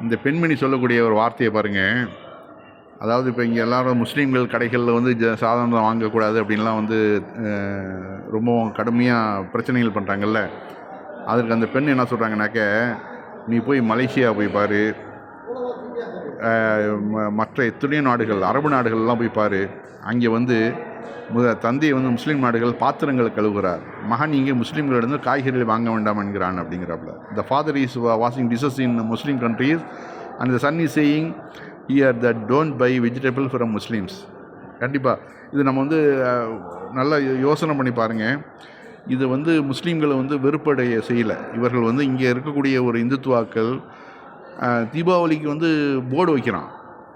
இந்த பெண்மணி சொல்லக்கூடிய ஒரு வார்த்தையை பாருங்கள். அதாவது இப்போ இங்கே எல்லோரும் முஸ்லீம்கள் கடைகளில் வந்து சாதாரணம் வாங்கக்கூடாது அப்படின்லாம் வந்து ரொம்பவும் கடுமையாக பிரச்சனைகள் பண்ணுறாங்கல்ல. அதற்கு அந்த பெண் என்ன சொல்கிறாங்கனாக்க, நீ போய் மலேசியா போய் பாரு, மற்ற எத்தனையோ நாடுகள், அரபு நாடுகள்லாம் போய் பாரு. அங்கே வந்து தந்தையை வந்து முஸ்லீம் நாடுகள் பாத்திரங்களை கழுவுகிறார், மகன் இங்கே முஸ்லீம்களிடம் காய்கறிகள் வாங்க வேண்டாம் என்கிறான் அப்படிங்கிறாப்புல. The father is washing dishes in Muslim countries and the son is saying here that don't buy vegetable from Muslims. கண்டிப்பாக இது நம்ம வந்து நல்லா யோசனை பண்ணி பாருங்கள். இது வந்து முஸ்லீம்களை வந்து வெறுப்படைய செய்யலை. இவர்கள் வந்து இங்கே இருக்கக்கூடிய ஒரு இந்துத்துவாக்கள் தீபாவளிக்கு வந்து போர்டு வைக்கிறான்.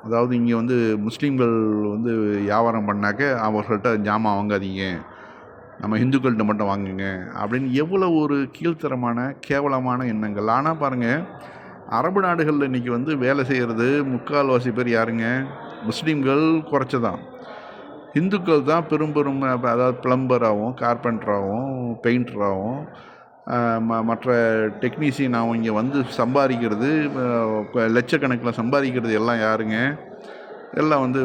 அதாவது இங்கே வந்து முஸ்லீம்கள் வந்து வியாபாரம் பண்ணாக்க அவர்கள்ட்ட ஜாமான் வாங்காதீங்க, நம்ம இந்துக்கள்கிட்ட மட்டும் வாங்குங்க அப்படின்னு எவ்வளோ ஒரு கீழ்த்தரமான கேவலமான எண்ணங்கள். ஆனால் பாருங்கள், அரபு நாடுகளில் இன்றைக்கி வந்து வேலை செய்கிறது முக்கால்வாசி பேர் யாருங்க? முஸ்லீம்கள் குறைச்சதான். இந்துக்கள் தான் பெரும் அதாவது பிளம்பராகவும் கார்பெண்டராகவும் பெயிண்டராகவும் மற்ற டெக்னீஷியனாகவும் இங்கே வந்து சம்பாதிக்கிறது, லட்சக்கணக்கில் சம்பாதிக்கிறது எல்லாம் யாருங்க? எல்லாம் வந்து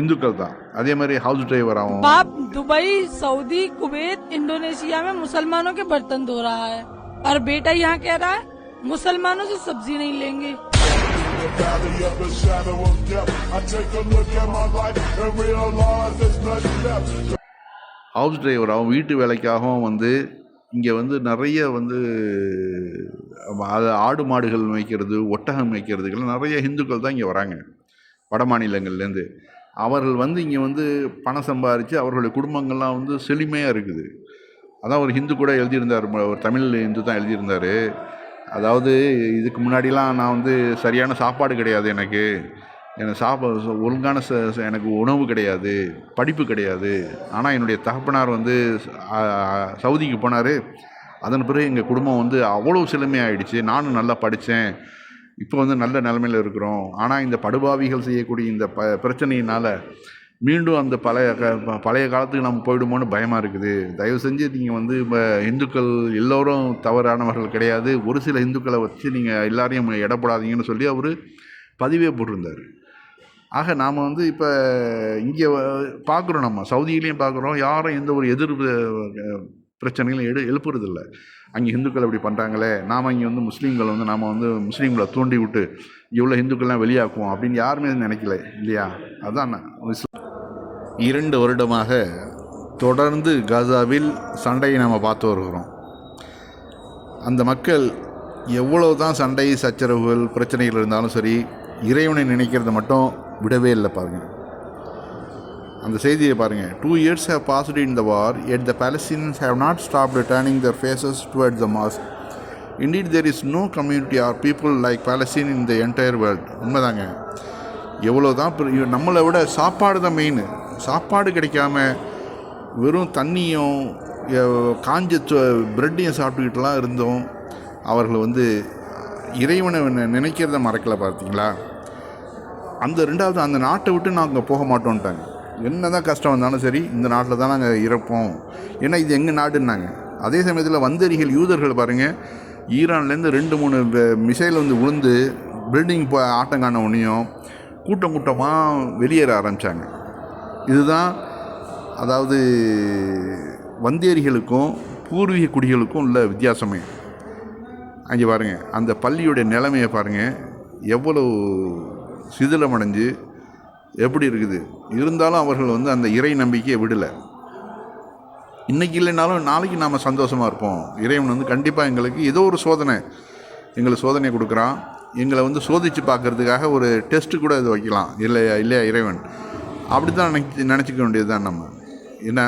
இந்துக்கள் தான். அதே மாதிரி ஹவுஸ் டிரைவராகவும். बाप दुबई, सऊदी, कुवैत, इंडोनेशिया में मुसलमानों के बर्तन धो रहा है और बेटा यहाँ कह रहा है मुसलमानों से सब्जी नहीं लेंगे. ஹவுஸ் டிரைவராகவும் வீட்டு வேலைக்காகவும் வந்து இங்கே வந்து நிறைய வந்து ஆடு மாடுகள் மேய்க்கிறது, ஒட்டகம் மேய்க்கிறதுக்கெல்லாம் நிறைய இந்துக்கள் தான் இங்கே வராங்க வட மாநிலங்கள்லேருந்து. அவர்கள் வந்து இங்கே வந்து பணம் சம்பாதிச்சு அவர்களுடைய குடும்பங்கள்லாம் வந்து செழுமையாக இருக்குது. அதான் ஒரு ஹிந்து கூட எழுதியிருந்தார், ஒரு தமிழ் இந்து தான் எழுதியிருந்தார். அதாவது இதுக்கு முன்னாடிலாம் நான் வந்து சரியான சாப்பாடு கிடையாது, எனக்கு ஒழுங்கான எனக்கு உணவு கிடையாது, படிப்பு கிடையாது. ஆனால் என்னுடைய தகப்பனார் வந்து சவுதிக்கு போனார். அதன் பிறகு எங்கள் குடும்பம் வந்து அவ்வளோ செழுமையாகிடுச்சு. நானும் நல்லா படித்தேன், இப்போ வந்து நல்ல நிலைமையில் இருக்கிறோம். ஆனால் இந்த படுபாவிகள் செய்யக்கூடிய இந்த பிரச்சனையினால் மீண்டும் அந்த பழைய காலத்துக்கு நம்ம போயிடுமோன்னு பயமாக இருக்குது. தயவு செஞ்சு நீங்கள் வந்து இப்போ இந்துக்கள் எல்லோரும் தவறானவர்கள் கிடையாது, ஒரு சில இந்துக்களை வச்சு நீங்கள் எல்லாரையும் எடப்படாதீங்கன்னு சொல்லி அவர் பதிவே போட்டிருந்தார். ஆக நாம் வந்து இப்போ இங்கே பார்க்குறோம், நம்ம சவுதியிலையும் பார்க்குறோம், யாரும் எந்த ஒரு எதிர்ப்பு பிரச்சனைகளும் எழுப்புறதில்லை. அங்கே இந்துக்கள் அப்படி பண்ணுறாங்களே, நாம் இங்கே வந்து முஸ்லீம்களை வந்து நாம் வந்து முஸ்லீம்களை தூண்டி விட்டு இவ்வளோ இந்துக்கள்லாம் வெளியாக்குவோம் அப்படின்னு யாருமே நினைக்கல இல்லையா? அதுதான் 2 வருடமாக தொடர்ந்து காசாவில் சண்டையை நம்ம பார்த்து வருகிறோம். அந்த மக்கள் எவ்வளோ தான் சண்டை சச்சரவுகள் பிரச்சனைகள் இருந்தாலும் சரி, இறைவனை நினைக்கிறத மட்டும் விடவே இல்லை. பாருங்கள் அந்த செய்தியை பாருங்கள். 2 years have passed in the war, yet the Palestinians have not stopped turning their faces towards the mosque. Indeed, there is no community or people like Palestine in the entire world. உண்மைதாங்க. எவ்வளோ தான் நம்மளை விட சாப்பாடு தான் main. சாப்பாடு கிடைக்காம வெறும் தண்ணியும் காஞ்ச பிரெட்டையும் சாப்பிட்டுக்கிட்டுலாம் இருந்தோம். அவர்கள் வந்து இறைவனை நினைக்கிறத மறக்கலை. பார்த்தீங்களா? அந்த 2வது அந்த நாட்டை விட்டு நாங்கள் போக மாட்டோன்ட்டாங்க. என்ன தான் கஷ்டம் வந்தாலும் சரி, இந்த நாட்டில் தான் நாங்கள் இறப்போம், ஏன்னா இது எங்கள் நாடுன்னாங்க. அதே சமயத்தில் வந்தேரிகள் யூதர்கள் பாருங்கள், ஈரான்லேருந்து 2-3 மிசைல் வந்து விழுந்து பில்டிங் ஆட்டம் காண உடனேயும் கூட்டமாக வெளியேற ஆரம்பித்தாங்க. இதுதான் அதாவது வந்தேரிகளுக்கும் பூர்வீக குடிகளுக்கும் உள்ள வித்தியாசமே. அங்கே பாருங்கள் அந்த பள்ளியுடைய நிலைமையை பாருங்கள், எவ்வளோ சிதிலமடைஞ்சு எப்படி இருக்குது. இருந்தாலும் அவர்கள் வந்து அந்த இறை நம்பிக்கையை விடலை. இன்றைக்கி இல்லைனாலும் நாளைக்கு நாம் சந்தோஷமாக இருப்போம். இறைவன் வந்து கண்டிப்பாக எங்களுக்கு ஏதோ ஒரு எங்களுக்கு சோதனை கொடுக்குறான். எங்களை வந்து சோதித்து பார்க்குறதுக்காக ஒரு டெஸ்ட்டு கூட இது வைக்கலாம். இல்லையா இறைவன் அப்படி தான் நினச்சிக்க வேண்டியது தான் நம்ம. ஏன்னா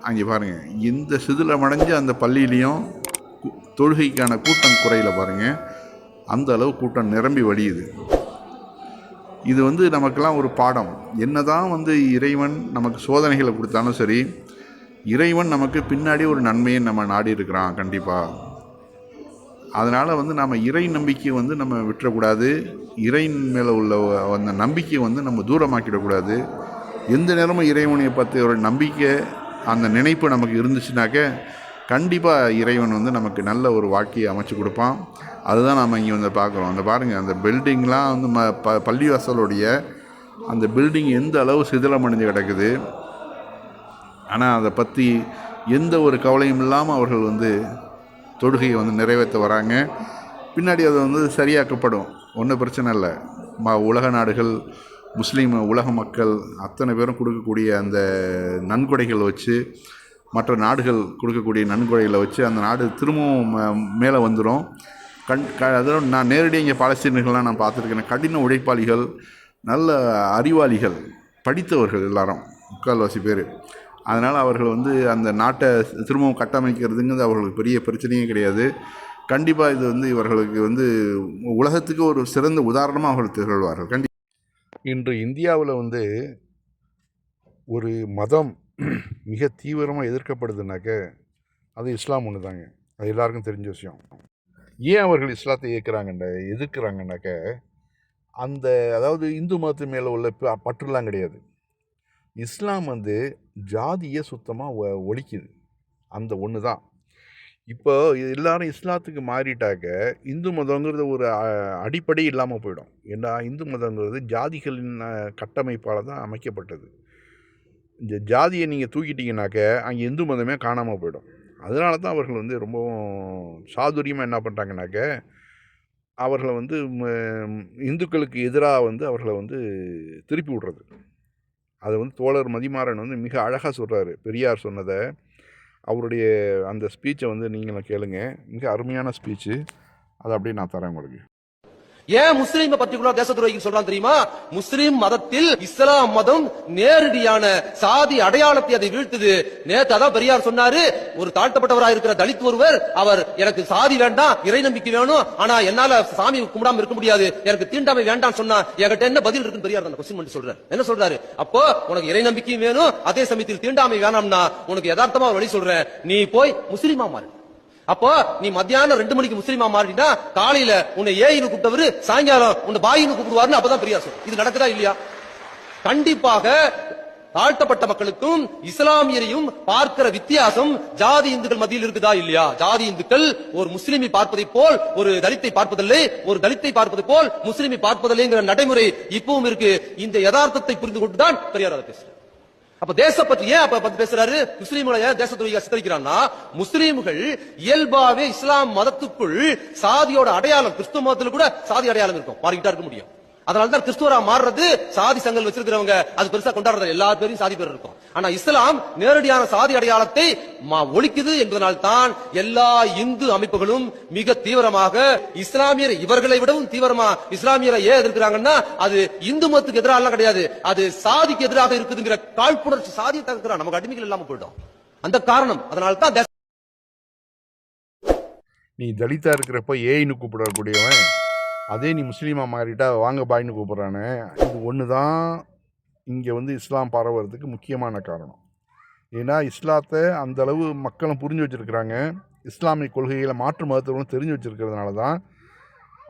அங்கே பாருங்கள், இந்த சிதிலமடைஞ்ச அந்த பள்ளியிலையும் தொழுகைக்கான கூட்டம் குறையில பாருங்கள், அந்த அளவு கூட்டம் நிரம்பி வழியுது. இது வந்து நமக்கெல்லாம் ஒரு பாடம். என்ன தான் வந்து இறைவன் நமக்கு சோதனைகளை கொடுத்தாலும் சரி, இறைவன் நமக்கு பின்னாடி ஒரு நன்மையை நம்ம நாடி இருக்கிறான் கண்டிப்பாக. அதனால் வந்து நம்ம இறை நம்பிக்கையை வந்து நம்ம விட்டுறக்கூடாது. இறைவன் மேலே உள்ள அந்த நம்பிக்கையை வந்து நம்ம தூரமாக்கிடக்கூடாது. எந்த நேரமும் இறைவனை பற்றி ஒரு நம்பிக்கை, அந்த நினைப்பு நமக்கு இருந்துச்சுனாக்க கண்டிப்பாக இறைவன் வந்து நமக்கு நல்ல ஒரு வாழ்க்கையை அமைச்சு கொடுப்பான். அதுதான் நாம் இங்கே வந்து பார்க்குறோம். அந்த பாருங்கள், அந்த பில்டிங்லாம் வந்து பள்ளிவாசலுடைய அந்த பில்டிங் எந்த அளவு சிதிலமடைஞ்சு கிடக்குது. ஆனால் அதை பற்றி எந்த ஒரு கவலையும் இல்லாமல் அவர்கள் வந்து தொழுகையை வந்து நிறைவேற்ற வராங்க. பின்னாடி அது வந்து சரியாக்கப்படும், ஒன்றும் பிரச்சனை இல்லை. உலக நாடுகள், முஸ்லீம் உலக மக்கள் அத்தனை பேரும் கொடுக்கக்கூடிய அந்த நன்கொடைகள் வச்சு, மற்ற நாடுகள் கொடுக்கக்கூடிய நன்கொடைகளை வச்சு அந்த நாடு திரும்பவும் மேலே வந்துடும். அதில் நான் நேரடியாக இங்கே பாலஸ்தீனர்கள்லாம் நான் பார்த்துருக்கேன். கடின உழைப்பாளிகள், நல்ல அறிவாளிகள், படித்தவர்கள் எல்லாரும், முக்கால்வாசி பேர். அதனால் அவர்கள் வந்து அந்த நாட்டை திரும்பவும் கட்டமைக்கிறதுங்கிறது அவர்களுக்கு பெரிய பிரச்சனையே கிடையாது. கண்டிப்பாக இது வந்து இவர்களுக்கு வந்து உலகத்துக்கு ஒரு சிறந்த உதாரணமாக அவர்கள் திகழ்வார்கள். இன்று இந்தியாவில் வந்து ஒரு மதம் மிக தீவிரமாக எதிர்க்கப்படுதுனாக்க அது இஸ்லாம் ஒன்று தாங்க. அது எல்லாருக்கும் தெரிஞ்ச விஷயம். ஏன் அவர்கள் இஸ்லாத்தை எதிர்க்கிறாங்கன்னாக்க அந்த அதாவது இந்து மதத்து மேலே உள்ள பற்றுலாம் கிடையாது. இஸ்லாம் வந்து ஜாதியை சுத்தமாக ஒழிக்குது, அந்த ஒன்று தான். இப்போ எல்லாரும் இஸ்லாத்துக்கு மாறிட்டாக்க இந்து மதங்கிறது ஒரு அடிப்படை இல்லாமல் போயிடும். ஏன்னா இந்து மதங்கிறது ஜாதிகளின் கட்டமைப்பால் தான் அமைக்கப்பட்டது. இந்த ஜாதியை நீங்கள் தூக்கிட்டீங்கன்னாக்க அங்கே இந்து மதமே காணாமல் போயிடும். அதனால தான் அவர்கள் வந்து ரொம்பவும் சாதுரியமாக என்ன பண்ணுறாங்கனாக்க அவர்களை வந்து இந்துக்களுக்கு எதிராக வந்து அவர்களை வந்து திருப்பி விடுறது. அதை வந்து தோழர் மதிமாறன் வந்து மிக அழகாக சொல்கிறாரு. பெரியார் சொன்னதை, அவருடைய அந்த ஸ்பீச்சை வந்து நீங்களும் கேளுங்க. மிக அருமையான ஸ்பீச்சு. அதை அப்படியே நான் தரேன் உங்களுக்கு. ஏன் முஸ்லீம் பர்டிகுலர் தேச துரோகி சொல்றான் தெரியுமா? முஸ்லீம் மதத்தில் இஸ்லாம் மதம் நேரடியான சாதி அடையாளத்தை அதை வீழ்த்துது. நேத்து அதான் பெரியார் சொன்னாரு, ஒரு தாழ்த்தப்பட்டவராக இருக்கிற தலித் ஒருவர், அவர் எனக்கு சாதி வேண்டாம், இறை நம்பிக்கை வேணும், ஆனா என்னால சாமி கும்பிடாம இருக்க முடியாது, எனக்கு தீண்டாமை வேண்டாம் சொன்னா என்கிட்ட என்ன பதில் இருக்குன்னு பெரியார் அந்த கொஸ்டின் பண்ணி சொல்றாரு. என்ன சொல்றாரு? அப்போ உனக்கு இறை நம்பிக்கையும் வேணும், அதே சமயத்தில் தீண்டாமை வேணாம்னா உனக்கு யதார்த்தமா ஒரு வழி சொல்றேன், நீ போய் முஸ்லீமா மாறு. அப்போ நீ மத்தியானம் 2 மணிக்கு முஸ்லீமா மாறினா காலையில உன்னை ஏயின்னு கூப்பிட்டவரு சாயங்காலம் உன்னை பாயின்னு கூப்பிடுவாருன்னு அப்பதான் பெரியார் சொல்ற. இது நடக்குதா இல்லையா? கண்டிப்பாக தாழ்த்தப்பட்ட மக்களுக்கும் இஸ்லாமியரையும் பார்க்கிற வித்தியாசம் ஜாதி இந்துக்கள் மத்தியில் இருக்குதா இல்லையா? ஜாதி இந்துக்கள் ஒரு முஸ்லிமை பார்ப்பதை போல் ஒரு தலித்தை பார்ப்பதில்லை, ஒரு தலித்தை பார்ப்பதை போல் முஸ்லிமை பார்ப்பதில்லைங்கிற நடைமுறை இப்பவும் இருக்கு. இந்த யதார்த்தத்தை புரிந்து கொண்டுதான் பெரியார் அதை பேசுறார். அப்ப தேச பற்றி ஏன் அப்ப பேசுறாரு? முஸ்லீம்களை ஏன் தேச துரோகியா சித்தரிக்கிறான்னா, முஸ்லீம்கள் இயல்பாவே இஸ்லாம் மதத்துக்குள் சாதியோட அடையாளம், கிறிஸ்துவ மதத்துல கூட சாதி அடையாளம் இருக்கும், மாறிக்கிட்டா இருக்க முடியும். அதனாலதான் கிறிஸ்துவரா மாறுறது, சாதி சங்கல் வச்சிருக்கிறவங்க அது பெருசா கொண்டாடுறது, எல்லா பேரும் சாதி பேர் இருக்கும். ஆனா இஸ்லாம் நேரடியான சாதி அடையாளத்தை ஒழிக்குது என்பதனால் தான் எல்லா இந்து அமைப்புகளும் மிக தீவிரமாக இஸ்லாமியர் இவர்களை விடவும் தீவிரமா இஸ்லாமியரை ஏன் எதிர்க்கிறாங்கன்னா, அது இந்து மதத்துக்கு எதிராக கிடையாது, அது சாதிக்கு எதிராக இருக்குதுங்கிற காழ்ப்புணர்ச்சி. சாதியை தடுக்கிறான், நமக்கு அடிமைகள் இல்லாம போயிடும். அந்த காரணம். அதனால தான் நீ தலிதா இருக்கிறப்ப ஏன்னு கூப்பிடக்கூடியவன், அதே நீ முஸ்லீமாக மாறிட்டா வாங்க பாயின்னு கூப்பிட்றானே. இது ஒன்று தான் இங்கே வந்து இஸ்லாம் பரவுறதுக்கு முக்கியமான காரணம். ஏன்னா இஸ்லாத்தை அந்தளவு மக்களும் புரிஞ்சு வச்சுருக்கிறாங்க, இஸ்லாமிய கொள்கைகளை மாற்று மதத்தவர்களும் தெரிஞ்சு வச்சுருக்கிறதுனால தான்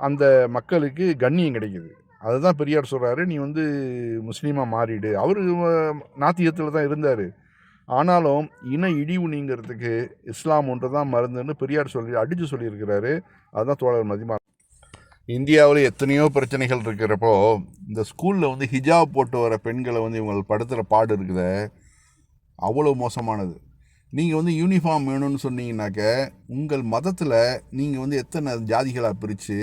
அந்த மக்களுக்கு கண்ணியம் கிடைக்குது. அதுதான் பெரியார் சொல்கிறாரு, நீ வந்து முஸ்லீமாக மாறிடு. அவர் நாத்திகத்தில் தான் இருந்தார், ஆனாலும் இன இழிவு நீங்கிறதுக்கு இஸ்லாம் ஒன்று தான் மருந்துன்னு பெரியார் அடித்து சொல்லியிருக்கிறாரு. அதுதான் தோழர் மதிமா. இந்தியாவில் எத்தனையோ பிரச்சனைகள் இருக்கிறப்போ இந்த ஸ்கூலில் வந்து ஹிஜாப் போட்டு வர பெண்களை வந்து இவங்க படுத்துகிற பாடு இருக்குத அவ்வளோ மோசமானது. நீங்கள் வந்து யூனிஃபார்ம் வேணும்னு சொன்னீங்கன்னாக்க உங்கள் மதத்தில் நீங்கள் வந்து எத்தனை ஜாதிகளாக பிரித்து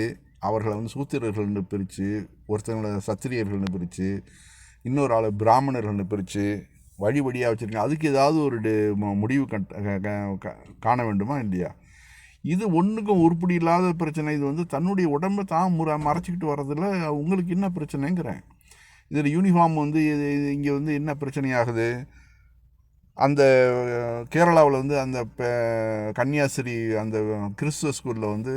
அவர்களை வந்து சூத்திரர்கள்னு பிரித்து, ஒருத்தங்களை சத்திரியர்கள்னு பிரித்து, இன்னொரு ஆள் பிராமணர்கள்னு பிரித்து வழி வழியாக வச்சுருக்கீங்க. அதுக்கு ஏதாவது ஒரு முடிவு காண வேண்டுமா இல்லையா? இது ஒன்றுக்கும் உருப்படி இல்லாத பிரச்சனை. இது வந்து தன்னுடைய உடம்பை தான் மறைச்சிக்கிட்டு வர்றதில் உங்களுக்கு என்ன பிரச்சனைங்கிறேன். இதில் யூனிஃபார்ம் வந்து இங்கே வந்து என்ன பிரச்சனையாகுது? அந்த கேரளாவில் வந்து அந்த கன்னியாஸ்திரி அந்த கிறிஸ்துவ ஸ்கூலில் வந்து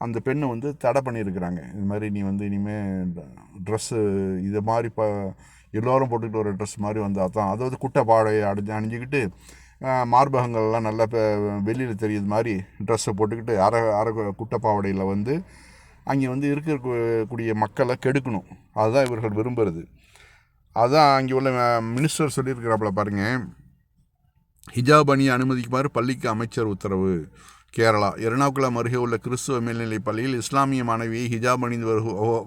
அந்த பெண்ணை வந்து தடை பண்ணியிருக்கிறாங்க. இது மாதிரி நீ வந்து இனிமேல் ட்ரெஸ்ஸு இது மாதிரி எல்லோரும் போட்டுக்கிட்டு ஒரு ட்ரெஸ் மாதிரி வந்தால் தான், அதாவது குட்டை பாடையை அணிஞ்சிக்கிட்டு மார்பகங்கள்லாம் நல்லா வெளியில் தெரியுது மாதிரி ட்ரெஸ்ஸை போட்டுக்கிட்டு அரை குட்டப்பாவடையில் வந்து அங்கே வந்து இருக்கக்கூடிய மக்களை கெடுக்கணும். அதுதான் இவர்கள் விரும்புகிறது. அதுதான் அங்கே உள்ள மினிஸ்டர் சொல்லியிருக்கிறாப்புல பாருங்கள், ஹிஜாப் அணியை அனுமதிக்குமாறு பள்ளிக்கு அமைச்சர் உத்தரவு. கேரளா எர்ணாகுளம் அருகே உள்ள கிறிஸ்துவ மேல்நிலைப் பள்ளியில் இஸ்லாமிய மாணவியை ஹிஜாப் அணிந்து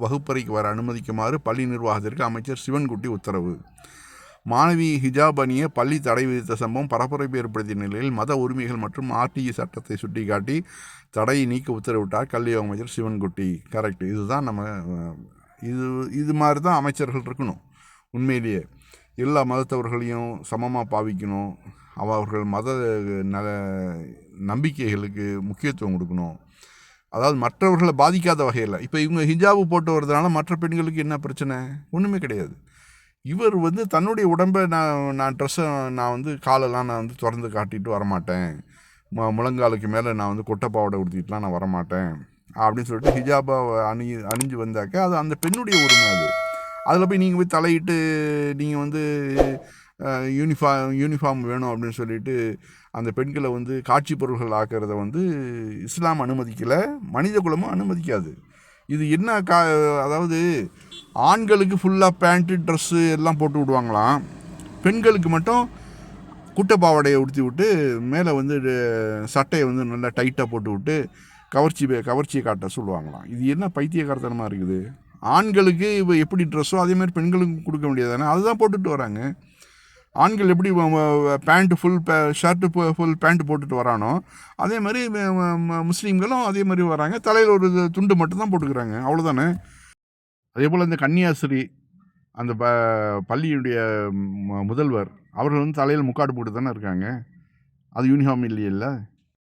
வகுப்பறைக்கு வர அனுமதிக்குமாறு பள்ளி நிர்வாகத்திற்கு அமைச்சர் சிவன்குட்டி உத்தரவு. மாணவி ஹிஜாப் அணிய பள்ளி தடை விதித்த சம்பவம் பரபரப்பை ஏற்படுத்திய நிலையில் மத உரிமைகள் மற்றும் ஆர்டிஇ சட்டத்தை சுட்டிக்காட்டி தடையை நீக்க உத்தரவிட்டார் கல்வி அமைச்சர் சிவன்குட்டி. கரெக்ட். இதுதான் நம்ம இது மாதிரி தான் அமைச்சர்கள் இருக்கணும். உண்மையிலேயே எல்லா மதத்தவர்களையும் சமமாக பாவிக்கணும். அவர்கள் மத நம்பிக்கைகளுக்கு முக்கியத்துவம் கொடுக்கணும். அதாவது மற்றவர்களை பாதிக்காத வகையில். இப்போ இவங்க ஹிஜாபு போட்டு வர்றதுனால மற்ற பெண்களுக்கு என்ன பிரச்சனை? ஒன்றுமே கிடையாது. இவர் தன்னுடைய உடம்பை நான் ட்ரெஸ்ஸை நான் காலெல்லாம் நான் திறந்து காட்டிட்டு வரமாட்டேன், முழங்காலுக்கு மேலே நான் கொட்டைப்பாவடை உடுத்திட்டுலாம் நான் வரமாட்டேன் அப்படின்னு சொல்லிட்டு ஹிஜாபை அணிஞ்சு வந்தாக்க அது அந்த பெண்ணுடைய உரிமை. அதில் போய் நீங்கள் போய் தலையிட்டு நீங்கள் யூனிஃபார்ம் வேணும் அப்படின்னு சொல்லிட்டு அந்த பெண்களை காட்சி பொருள்கள் ஆக்கிறத இஸ்லாம் அனுமதிக்கலை, மனித குலமும் அனுமதிக்காது. இது என்ன அதாவது ஆண்களுக்கு ஃபுல்லாக பேண்ட்டு ட்ரெஸ்ஸு எல்லாம் போட்டு விடுவாங்களாம், பெண்களுக்கு மட்டும் குட்டைப்பாவடையை உடுத்தி விட்டு மேலே சட்டையை நல்லா டைட்டாக போட்டு விட்டு கவர்ச்சியை காட்ட சொல்லுவாங்களாம். இது என்ன பைத்தியக்காரத்தனமாக இருக்குது? ஆண்களுக்கு இப்போ எப்படி ட்ரெஸ்ஸோ அதே மாதிரி பெண்களுக்கு கொடுக்க முடியாது தானே? அதுதான் போட்டுட்டு வராங்க. ஆண்கள் எப்படி பேண்ட்டு ஷர்ட்டு ஃபுல் பேண்ட்டு போட்டுட்டு வரானோ அதே மாதிரி முஸ்லீம்களும் அதே மாதிரி வராங்க. தலையில் ஒரு துண்டு மட்டும் தான் போட்டுக்கிறாங்க, அவ்வளோதானே. அதே போல் இந்த கன்னியாஸ்திரி அந்த பள்ளியுடைய முதல்வர் அவர்கள் தலையில் முக்காடு போட்டு தானே இருக்காங்க. அது யூனிஃபார்ம் இல்லையில்ல.